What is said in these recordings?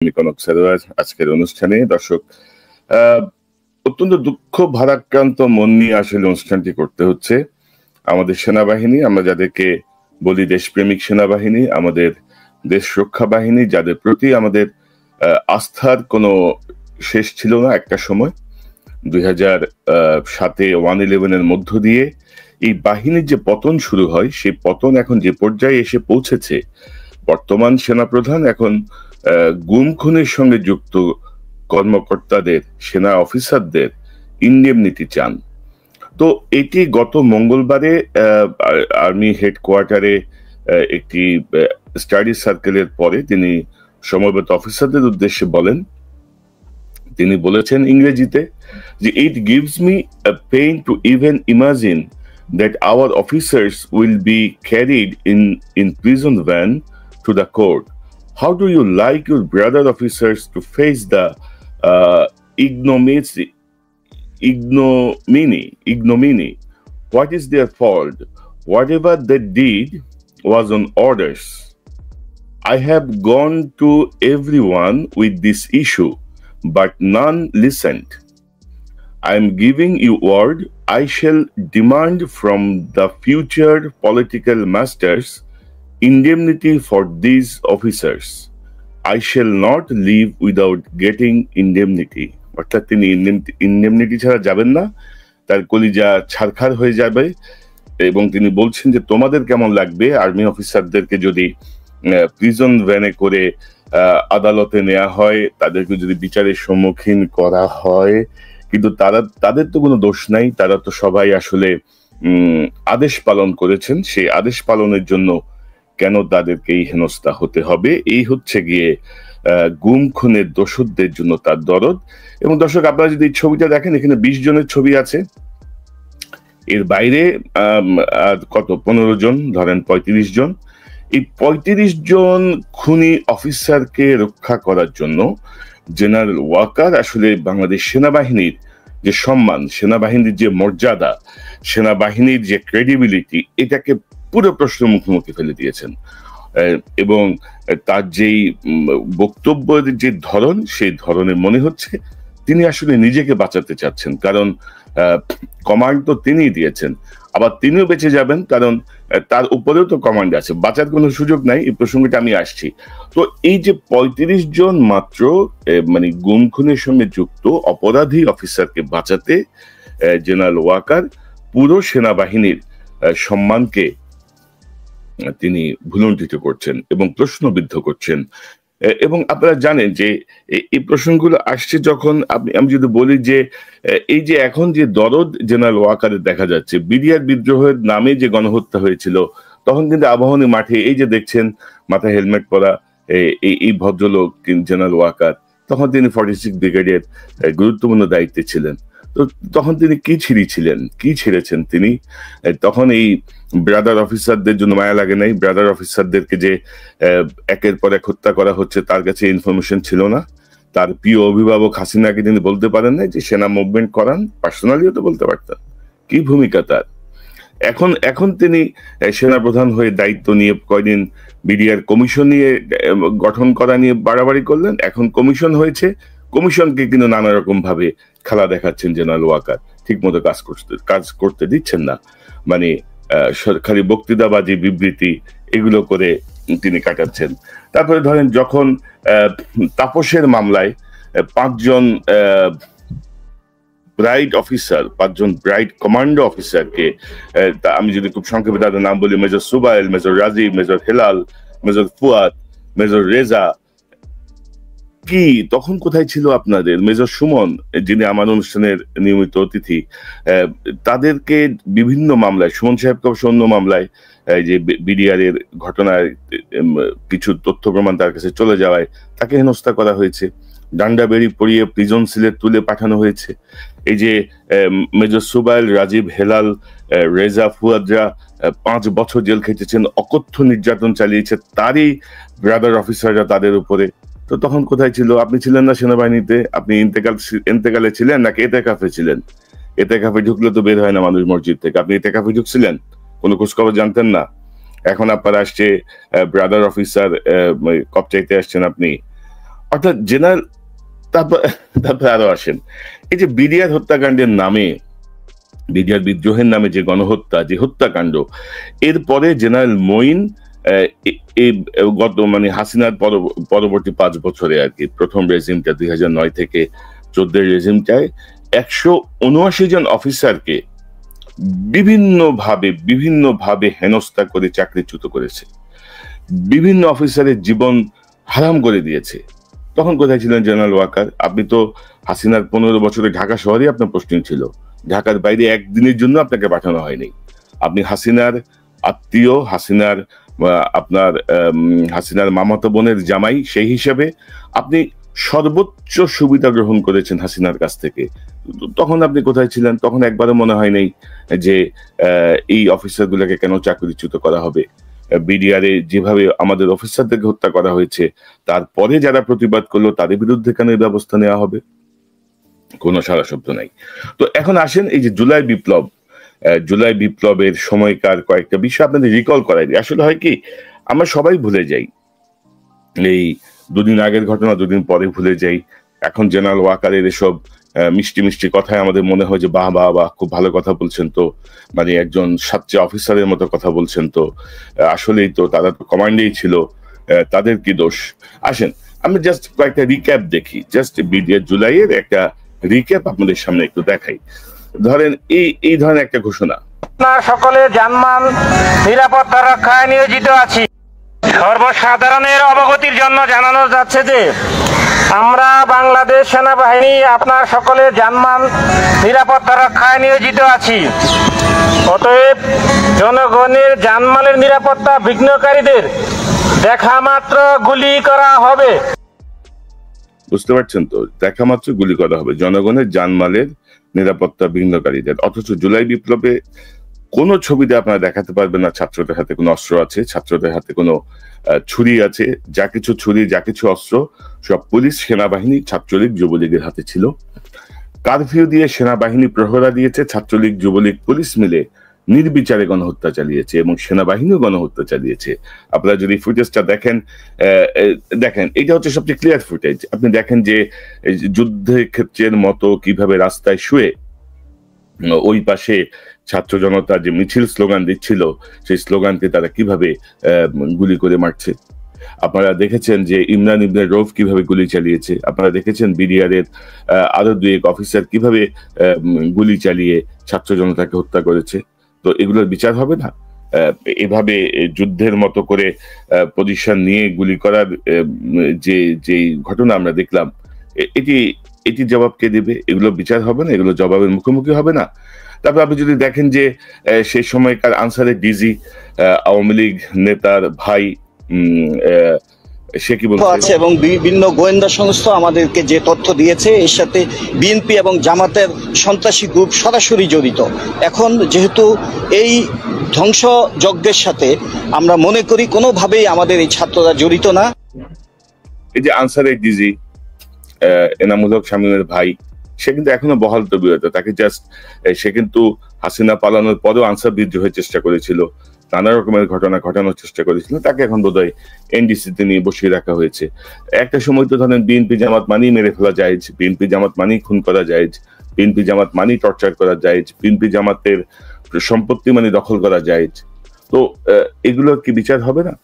কনক সারোয়ার আজকের অনুষ্ঠানে দর্শক অত্যন্ত দুঃখ ভারাক্রান্ত মন নিয়ে আসলে অনুষ্ঠানটি করতে হচ্ছে। আমাদের সেনাবাহিনী, আমরা যাদেরকে বলি দেশপ্রেমিক সেনাবাহিনী, আমাদের দেশ রক্ষা বাহিনী, যাদের প্রতি আমাদের আস্থার কোনো শেষ ছিল না একটা সময়, 2007-এ 1/11-এর মধ্য দিয়ে এই বাহিনীর যে পতন শুরু হয়, সেই পতন এখন যে পর্যায়ে এসে পৌঁছেছে, বর্তমান সেনাপ্রধান এখন গুম খুনের সঙ্গে যুক্ত কর্মকর্তাদের, সেনা অফিসারদের ইন্ডেমনিটি চান। তো এটি গত মঙ্গলবারে আর্মি হেডকোয়ার্টারে একটি স্টাডি সার্কেলের পরে তিনি সমবেত অফিসারদের উদ্দেশ্যে বলেন, তিনি বলেছেন ইংরেজিতে যে it gives me a pain to even imagine that our officers will be carried in prison van to the court. How do you like your brother officers to face the ignominy? What is their fault? Whatever they did was on orders. I have gone to everyone with this issue, but none listened. I am giving you word, I shall demand from the future political masters indemnity for these officers. I shall not leave without getting indemnity. অর্থাৎ তিনি indemnity ছাড়া যাবেন না, তার কলিজা ছারখার হয়ে যাবে। এবং তিনি বলছেন যে তোমাদের কেমন লাগবে আর্মি অফিসারদেরকে যদি প্রিজন ভ্যানে করে আদালতে নেওয়া হয়, তাদেরকে যদি বিচারের সম্মুখীন করা হয়, কিন্তু তাদের তো কোনো দোষ নাই, তারা তো সবাই আসলে আদেশ পালন করেছেন, সেই আদেশ পালনের জন্য কেন তাদেরকে এই হেনস্থা হতে হবে? এই হচ্ছে গিয়ে গুম খুনের দোষরদের জন্য তার দরদ। এবং দর্শক, আপনারা যদি ছবিটা দেখেন, এখানে 20 জনের ছবি আছে, এর বাইরে কত 15 জন, ধরেন 35 জন। এই 35 জন খুনি অফিসারকে রক্ষা করার জন্য জেনারেল ওয়াকার আসলে বাংলাদেশ সেনাবাহিনীর যে সম্মান, সেনাবাহিনীর যে মর্যাদা, সেনাবাহিনীর যে ক্রেডিবিলিটি, এটাকে পুরো প্রশ্নের মুখোমুখি ফেলে দিয়েছেন। এবং তার যেই বক্তব্যের যে ধরন, সেই ধরনের মনে হচ্ছে তিনি আসলে নিজেকে বাঁচাতে চাচ্ছেন, কারণ কমান্ড তো তিনিই দিয়েছেন, আবার তিনিও বেঁচে যাবেন, কারণ তার উপরেও তো কমান্ড আছে, বাঁচার কোনো সুযোগ নাই। এই প্রসঙ্গটা আমি আসছি। তো এই যে 35 জন মাত্র মানে গুম খুনের সঙ্গে যুক্ত অপরাধী অফিসারকে বাঁচাতে জেনারেল ওয়াকার পুরো সেনাবাহিনীর সম্মানকে তিনি ভুলুণ্ঠিত করছেন এবং প্রশ্নবিদ্ধ করছেন। এবং আপনারা জানেন যে এই প্রসঙ্গগুলো আসছে যখন আমি যদি বলি যে এই যে এখন যে দরদ জেনারেল ওয়াকারের দেখা যাচ্ছে, বিডিআর বিদ্রোহের নামে যে গণহত্যা হয়েছিল, তখন কিন্তু আবাহনী মাঠে এই যে দেখছেন মাথায় হেলমেট পরা এই ভদ্রলোক জেনারেল ওয়াকার, তখন তিনি 46 ব্রিগেডের গুরুত্বপূর্ণ দায়িত্বে ছিলেন। তো তখন তিনি কি ছেড়েছেন তিনি? তখন এই ব্রাদার অফিসারদের জন্য মায়া লাগে নাই? ব্রাদার অফিসারদেরকে যে একের পর এক হত্যা করা হচ্ছে, তার কাছে ইনফরমেশন ছিল না? তার প্রিয় অভিভাবক হাসিনাকে তিনি বলতে পারেন না যে সেনা মুভমেন্ট করান? পার্সোনালিও তো বলতে পারতেন। কি ভূমিকা তার? এখন তিনি সেনাপ্রধান হয়ে দায়িত্ব নিয়ে কয়দিন বিডিআর কমিশন নিয়ে গঠন করা নিয়ে বাড়াবাড়ি করলেন। এখন কমিশন হয়েছে, কমিশনকে কিন্তু নানা রকম ভাবে খেলা দেখাচ্ছেন জেনারেল ওয়াকার, ঠিক মতো কাজ করতে দিচ্ছেন না, মানে সরকারি বক্তৃতাবাজি, বিবৃতি, এগুলো করে তিনি কাটাচ্ছেন। তারপরে ধরেন যখন তাপসের মামলায় 5 জন ব্রাইট অফিসার, 5 জন ব্রাইট কমান্ডো অফিসারকে, আমি যদি খুব সংক্ষেপে তাদের নাম বলি, major Subail, major Rajib, major Helal, major Fuad, major Reza, কি তখন কোথায় ছিল আপনাদের মেজর সুমন, যিনি আমার অনুষ্ঠানের নিয়মিত অতিথি, তাদেরকে বিভিন্ন মামলায়, সুমন সাহেবকে অন্য মামলায় যে বিডিআর এর ঘটনায় কিছু তথ্য প্রমাণ তার কাছে চলে যাওয়ায় তাকে হেনস্থা করা হয়েছে, ডান্ডা বেড়ি পরিয়ে প্রিজন সিলে তুলে পাঠানো হয়েছে। এই যে মেজর সুবাইল, রাজীব, হেলাল, রেজা, ফুয়াদরা 5 বছর জেল খেটেছেন, অকথ্য নির্যাতন চালিয়েছে তারই ব্রাদার অফিসাররা তাদের উপরে। তো তখন কোথায় ছিল? আপনি ছিলেন না সেনাবাহিনীতে? আপনি ইন্তেকালে ছিলেন নাকি এতেকাফে ছিলেন? এতেকাফে ঢুকলে তো বের হয় না মানুষ মসজিদ থেকে। আপনি এতেকাফে ঢুকছিলেন? কোনো খোঁজখবর জানতেন না? এখন আপনার আসছে ব্রাদার অফিসার কপ চাইতে আসছেন আপনি। অর্থাৎ জেনারেল, তারপর আরো আসেন, এই যে বিডিআর হত্যাকাণ্ডের নামে, বিডিআর বিদ্রোহের নামে যে গণহত্যা, যে হত্যাকাণ্ড, এরপরে জেনারেল মঈন গত মানে হাসিনার পরবর্তী 5 বছরে আর কি, প্রথম রেজিমটা 2009 থেকে 14 রেজিমটায় 179 জন অফিসারকে বিভিন্নভাবে হেনস্থা করে চাকরিচ্যুত করেছে, বিভিন্ন অফিসারের জীবন হারাম করে দিয়েছে। তখন কোথায় ছিলেন জেনারেল ওয়াকার? আপনি তো হাসিনার 15 বছরে ঢাকা শহরে আপনার পোস্টিং ছিল, ঢাকার বাইরে একদিনের জন্য আপনাকে পাঠানো হয়নি। আপনি হাসিনার আত্মীয়, হাসিনার মামাতো বোনের জামাই, সেই হিসেবে আপনি সর্বোচ্চ সুবিধা গ্রহণ করেছেন হাসিনার কাছ থেকে। তখন আপনি কোথায় ছিলেন? তখন একবারও মনে হয় নাই যে এই অফিসারগুলোকে কেন চাকরিচ্যুত করা হবে। বিডিআরে যেভাবে আমাদের অফিসারদেরকে হত্যা করা হয়েছে, তারপরে যারা প্রতিবাদ করলো তাদের বিরুদ্ধে কেন এই ব্যবস্থা নেওয়া হবে? কোনো সারা শব্দ নাই। তো এখন আসেন এই যে জুলাই বিপ্লবের সময়কার কয়েকটা বিষয় আপনাদের রিকল করাই দিই। আসলে হয় কি, আমরা সবাই ভুলে যাই, এই 2 দিন আগের ঘটনা 2 দিন পরে ভুলে যাই। এখন জেনারেল ওয়াকারের এসব মিষ্টি মিষ্টি কথায় আমাদের মনে হয় যে বাহ বাহ বাহ, খুব ভালো কথা বলছেন, তো মানে একজন সাচ্চা অফিসারের মতো কথা বলছেন, তো আসলেই তো তারা তো কমান্ডেই ছিল, তাদের কি দোষ? আসেন আমরা জাস্ট কয়েকটা রিক্যাপ দেখি, জাস্ট বিডিআর জুলাইয়ের একটা রিক্যাপ আপনাদের সামনে একটু দেখাই। ধরেন এই ধরনের একটা ঘোষণা, সকলে জানমাল নিরাপত্তা রক্ষায় নিয়োজিত আছি। সর্বসাধারণের অবগতির জন্য জানানো যাচ্ছে যে আমরা বাংলাদেশ সেনাবাহিনী আপনার সকলের জানমাল নিরাপত্তা রক্ষায় নিয়োজিত আছি। অতএব জনগণের জানমালের নিরাপত্তা বিঘ্নকারীদের দেখা মাত্র গুলি করা হবে। বুঝতে পারছেন তো? দেখা মাত্র গুলি করা হবে জনগণের জানমালের নিরাপত্তা বিঘ্নকারীদের। অথচ জুলাই বিপ্লবে কোনো ছবিতে আপনারা দেখাতে পারবেন না ছাত্রদের হাতে কোনো অস্ত্র আছে, ছাত্রদের হাতে কোনো ছুরি আছে। যা কিছু ছুরি, যা কিছু অস্ত্র, সব পুলিশ, সেনাবাহিনী, ছাত্রলীগ, যুবলীগের হাতে ছিল। কারফিউ দিয়ে সেনাবাহিনী প্রহরা দিয়েছে, ছাত্রলীগ, যুবলীগ, পুলিশ মিলে নির্বিচারে গণহত্যা চালিয়েছে এবং সেনাবাহিনীও গণহত্যা চালিয়েছে। আপনারা যদি ফুটেজটা দেখেন, এটা হচ্ছে সবচেয়ে ক্লিয়ার ফুটেজ। আপনি দেখেন যে যুদ্ধের ক্ষেত্রের মতো কিভাবে রাস্তায় শুয়ে ওই পাশে ছাত্র জনতা যে মিছিল স্লোগান দিচ্ছিল, সেই স্লোগানকে তারা কিভাবে গুলি করে মারছে। আপনারা দেখেছেন যে ইমরান ইবনে রৌফ কিভাবে গুলি চালিয়েছে। আপনারা দেখেছেন বিডিআর এর আরো 2 অফিসার কিভাবে গুলি চালিয়ে ছাত্র জনতাকে হত্যা করেছে। তো এগুলোর বিচার হবে না? এভাবে যুদ্ধের মতো করে পজিশন নিয়ে গুলি করার যে ঘটনা আমরা দেখলাম, এটি জবাব কে দেবে? এগুলো বিচার হবে না? এগুলো জবাবের মুখোমুখি হবে না? তারপর আপনি যদি দেখেন যে সেই সময়কার আনসারের ডিজি, আওয়ামী লীগ নেতার ভাই, সে কি বলছে, এবং বিভিন্ন গোয়েন্দা সংস্থা আমাদেরকে যে তথ্য দিয়েছে, এর সাথে বিএনপি এবং জামাতের সন্ত্রাসী গ্রুপ সরাসরি জড়িত। এখন যেহেতু এই ধ্বংসযজ্ঞের সাথে আমরা মনে করি কোনোভাবেই আমাদের এই ছাত্ররা জড়িত না। এই যে আনসারের ডিজি এনামুল হক শামীমের ভাই, সে কিন্তু এখনো বহাল তবিয়তে, তাকে জাস্ট সে কিন্তু হাসিনা পালানোর পরেও আনসার বিদ্রোহের চেষ্টা করেছিল, নানা রকমের ঘটনা ঘটানোর চেষ্টা করেছিল। তাকে এখন বোধহয় এনডিসিতে নিয়ে বসিয়ে রাখা হয়েছে। একটা সময় তো ধরেন বিএনপি জামাত মানেই মেরে ফেলা যায়, বিএনপি জামাত মানেই খুন করা যায়, বিএনপি জামাত মানেই টর্চার করা যায়, বিএনপি জামাতের সম্পত্তি মানে দখল করা যায়। তো এগুলো কি বিচার হবে না?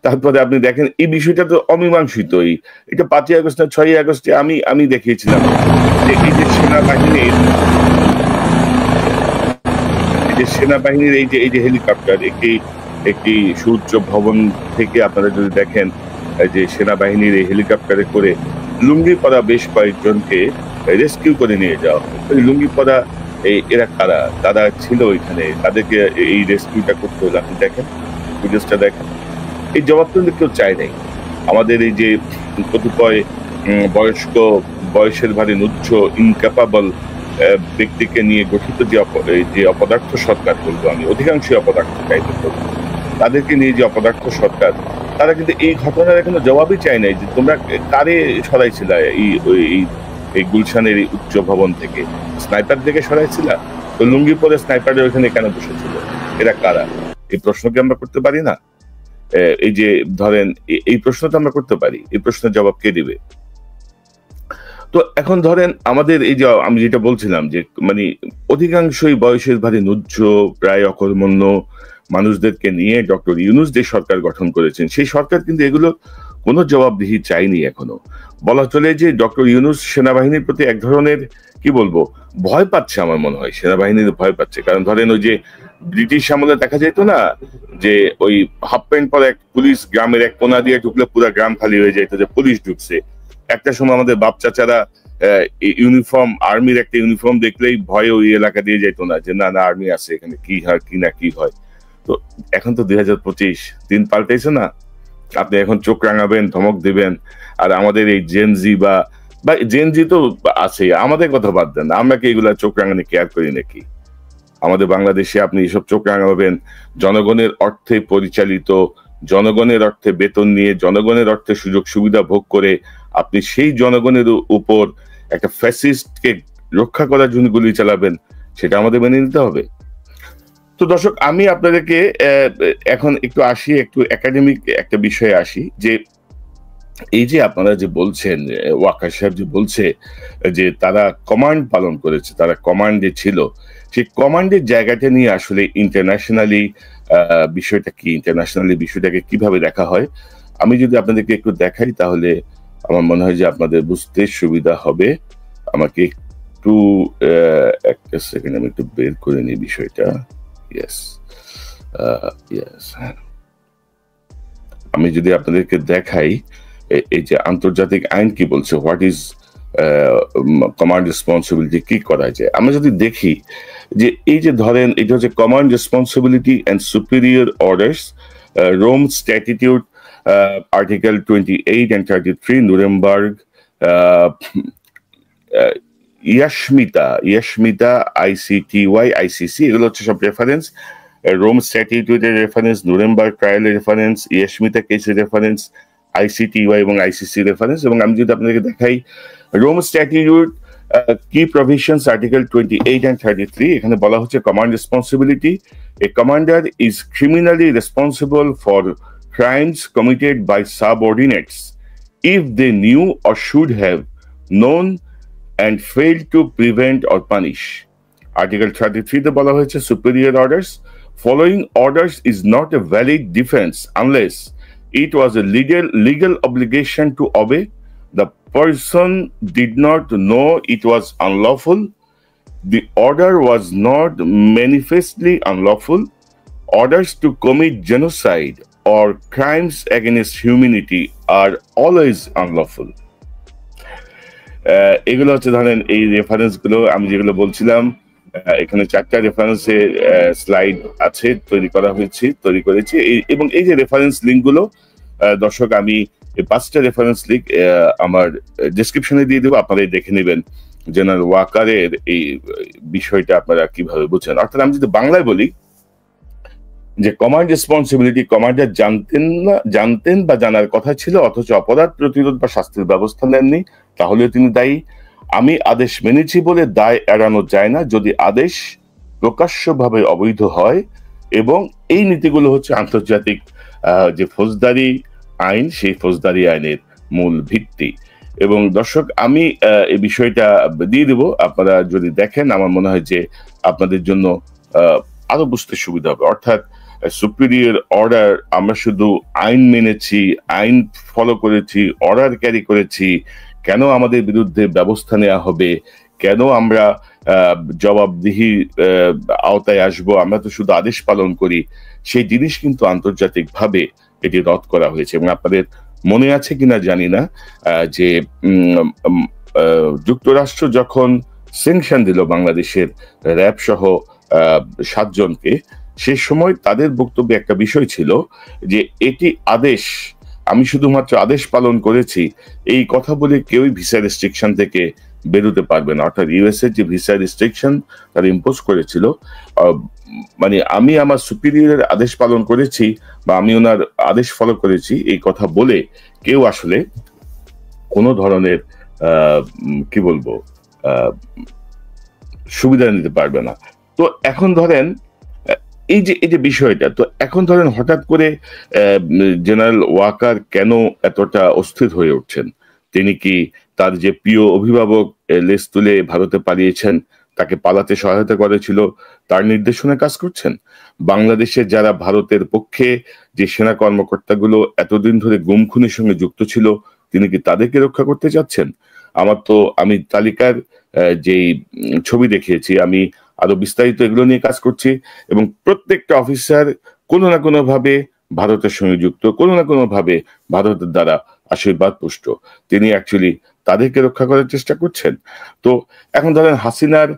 তারপরে আপনি দেখেন এই বিষয়টা তো অমীমাংসিতই। এটা 5ই আগস্ট না 6ই আগস্টে আমি দেখিয়েছিলাম যে এই যে সেনাবাহিনীর এই যে হেলিকপ্টার, একটি সুউচ্চ ভবন থেকে আপনারা যদি দেখেন যে সেনাবাহিনীর এই হেলিকপ্টারে করে লুঙ্গি পরা বেশ কয়েকজনকে রেস্কিউ করে নিয়ে যাওয়া হয়। লুঙ্গি পরা এরা কারা? তারা ছিল ওইখানে, তাদেরকে এই রেস্কিউটা করতে হলো। আপনি দেখেন ফুটেজটা দেখেন, এই জবাব কিন্তু কেউ চায় নাই। আমাদের এই যে কতিপয় বয়সের ভারী নুচ্ছ ইনক্যাপাবল ব্যক্তিকে নিয়ে গঠিত যে অপদার্থ সরকার, বলবো আমি, অধিকাংশই অপদার্থ টাইপের করবো, তাদেরকে নিয়ে যে অপদার্থ সরকার, তারা কিন্তু এই ঘটনার এখনো জবাবই চায় নাই যে তোমরা কারে সরাইছিল এই গুলশানের এই উচ্চ ভবন থেকে, স্নাইপার থেকে সরাইছিল? তো লুঙ্গি পরে স্নাইপারের ওইখানে কেন বসেছিল? এরা কারা? এই প্রশ্নকে আমরা করতে পারি না? এই যে ধরেন এই প্রশ্নটা আমরা করতে পারি, এই প্রশ্নের জবাব কে দিবে? তো এখন ধরেন আমাদের এই যে আমি যেটা বলছিলাম যে মানে অধিকাংশই বয়সের ভারী নুজ্জ, প্রায় অকর্মণ্য মানুষদেরকে নিয়ে ডক্টর ইউনূস যে সরকার গঠন করেছেন, সেই সরকার কিন্তু এগুলো কোনো জবাবদিহি চায়নি এখনো। বলা চলে যে ডক্টর ইউনূস সেনাবাহিনীর প্রতি এক ধরনের কি বলবো ভয় পাচ্ছে, আমার মনে হয় সেনাবাহিনীর ভয় পাচ্ছে। কারণ ধরেন ওই যে ব্রিটিশ আমলে দেখা যেত না যে ওই হাফ প্যান্ট পরে এক পুলিশ গ্রামের এক কোনা দিয়ে ঢুকলে পুরো গ্রাম খালি হয়ে যেত যে পুলিশ ঢুকছে। একটা সময় আমাদের বাপ চাচারা ইউনিফর্ম, আর্মির একটা ইউনিফর্ম দেখলেই ভয়ে ওই এলাকা দিয়ে যেত না, যে না না আর্মি আছে এখানে, কি হয় কি না কি হয়। তো এখন তো 2025, দিন পাল্টেছে না? আপনি এখন চোখ রাঙাবেন, ধমক দিবেন, আর আমাদের এই জেনজি বা জেনজি তো আছে, আমাদের কথা বাদ দেন, আমরা কি এগুলা চোখ রাঙানি কেয়ার করি নাকি? আমাদের বাংলাদেশে আপনি এসব চোখ রাঙাবেন জনগণের অর্থে পরিচালিত, জনগণের অর্থে বেতন নিয়ে, জনগণের অর্থে সুযোগ সুবিধা ভোগ করে আপনি সেই জনগণের উপর একটা ফ্যাসিস্টকে রক্ষা করার জন্য গুলি চালাবেন, সেটা আমাদের মেনে নিতে হবে। তো দর্শক, আমি আপনাদেরকে এখন একটু আসি, একটু একাডেমিক একটা বিষয়ে আসি, যে এই যে আপনারা যে বলছেন, ওয়াকার সাহেব যে বলছে যে তারা কমান্ড পালন করেছে, তারা কমান্ডে ছিল, সেই কমান্ডের জায়গাটা নিয়ে আসলে ইন্টারন্যাশনালি বিষয়টা কি, ইন্টারন্যাশনালি বিষয়টাকে কিভাবে দেখা হয়, আমি যদি আপনাদেরকে একটু দেখাই তাহলে আমার মনে হয় যে আপনাদের বুঝতে সুবিধা হবে। আমাকে একটু একটা সেকেন্ড, আমি একটু বের করে নিই বিষয়টা। ইয়েস, আমি যদি আপনাদেরকে দেখাই এই যে আন্তর্জাতিক আইন কি বলছে, হোয়াট ইজ কমান্ড রেসপন্সিবিলিটি, কি করা যায়, আমরা যদি দেখি যে এই যে ধরেন এটা হচ্ছে command responsibility and superior orders, Rome statute article 28 and 33, Nuremberg, ইয়াশমিতা ICTY ICC, এগুলো হচ্ছে সব রেফারেন্স। রোম স্ট্যাটিটিউটের রেফারেন্স, নুরেমবার্গ ট্রায়ালের রেফারেন্স, ইয়াশমিতা কেসের রেফারেন্স, ICTY এবং ICC রেফারেন্স। এবং আমি যদি আপনাদেরকে দেখাই রোম স্ট্যাটিটিউট কি প্রভিশনস আর্টিকেল 28 and 33, এখানে বলা হচ্ছে command responsibility, A commander is criminally responsible for crimes committed by subordinates if they knew or should have known and failed to prevent or punish. Article 33 তে বলা হয়েছে superior orders, following orders is not a valid defense unless it was a legal obligation to obey, the person did not know it was unlawful, the order was not manifestly unlawful, orders to commit genocide or crimes against humanity are always unlawful. এগুলো হচ্ছে ধরেন এই reference গুলো আমি যেগুলো বলছিলাম, এখানে 4টা রেফারেন্সের স্লাইড আছে, তৈরি করেছি, এবং এই যে রেফারেন্স লিঙ্ক গুলো দর্শক আমি এই 5টা রেফারেন্স লিঙ্ক আমার ডেসক্রিপশনে দিয়ে দেবো, আপনারা দেখে নেবেন জেনারেল ওয়াকারের এই বিষয়টা আপনারা কিভাবে বুঝছেন। অর্থাৎ আমি যদি বাংলায় বলি যে কমান্ড রেসপন্সিবিলিটি, কমান্ডার জানতেন বা জানার কথা ছিল অথচ অপরাধ প্রতিরোধ বা শাস্তির ব্যবস্থা নেননি, তাহলেও তিনি দায়ী। আমি আদেশ মেনেছি বলে দায় এড়ানো যায় না যদি আদেশ প্রকাশ্যভাবে অবৈধ হয়, এবং এই নীতিগুলো হচ্ছে আন্তর্জাতিক যে ফৌজদারি আইন, সেই ফৌজদারি আইনের মূল ভিত্তি। এবং দর্শক আমি এই বিষয়টা দিয়ে দেবো, আপনারা যদি দেখেন আমার মনে হয় যে আপনাদের জন্য আরো বুঝতে সুবিধা হবে। অর্থাৎ সুপিরিয়র অর্ডার, আমরা শুধু আইন মেনেছি, আইন ফলো করেছি, অর্ডার ক্যারি করেছি, কেন আমাদের বিরুদ্ধে ব্যবস্থা নেওয়া হবে, কেন আমরা জবাবদিহি আওতায় আসবো, আমরা তো শুধু আদেশ পালন করি, সেই জিনিস কিন্তু আন্তর্জাতিকভাবে এটি রদ করা হয়েছে। এবং আপনাদের মনে আছে কিনা জানি না যে যুক্তরাষ্ট্র যখন স্যাংশন দিল বাংলাদেশের র‍্যাব সহ 7 জনকে, সে সময় তাদের বক্তব্যে একটা বিষয় ছিল যে এটি আদেশ, আমি শুধুমাত্র আদেশ পালন করেছি, এই কথা বলে কেউই ভিসা রেস্ট্রিকশন থেকে বেরোতে পারবে না। অর্থাৎ ইউএস এর যে ভিসা রেস্ট্রিকশন তারা ইম্পোজ করেছিল, মানে আমি আমার সুপিরিয়রের আদেশ পালন করেছি বা আমি ওনার আদেশ ফলো করেছি, এই কথা বলে কেউ আসলে কোনো ধরনের কি বলবো সুবিধা নিতে পারবে না। তো এখন ধরেন এই যে বিষয়টা, তো এখন ধরেন হঠাৎ করে জেনারেল ওয়াকার কেন এতটা অস্থির হয়ে উঠছেন? তিনি কি তার যে প্রিয় অভিভাবক লেজ তুলে ভারতে পালিয়েছেন, তাকে পালাতে সহায়তা করেছিল, তার নির্দেশনায় কাজ করছেন? বাংলাদেশে যারা ভারতের পক্ষে যে সেনা কর্মকর্তাগুলো এতদিন ধরে গুম খুনের সঙ্গে যুক্ত ছিল, তিনি কি তাদেরকে রক্ষা করতে চাচ্ছেন? আমি তালিকার যেই ছবি দেখিয়েছি, আমি আরো বিস্তারিত এগুলো নিয়ে কাজ করছি, এবং প্রত্যেকটা অফিসার কোনো না কোনো ভাবে ভারতের সঙ্গে যুক্ত, কোনো না কোনো ভাবে ভারতের দ্বারা আশীর্বাদ পুষ্ট। তিনি অ্যাকচুয়ালি তাদেরকে রক্ষা করার চেষ্টা করছেন। তো এখন ধরেন হাসিনার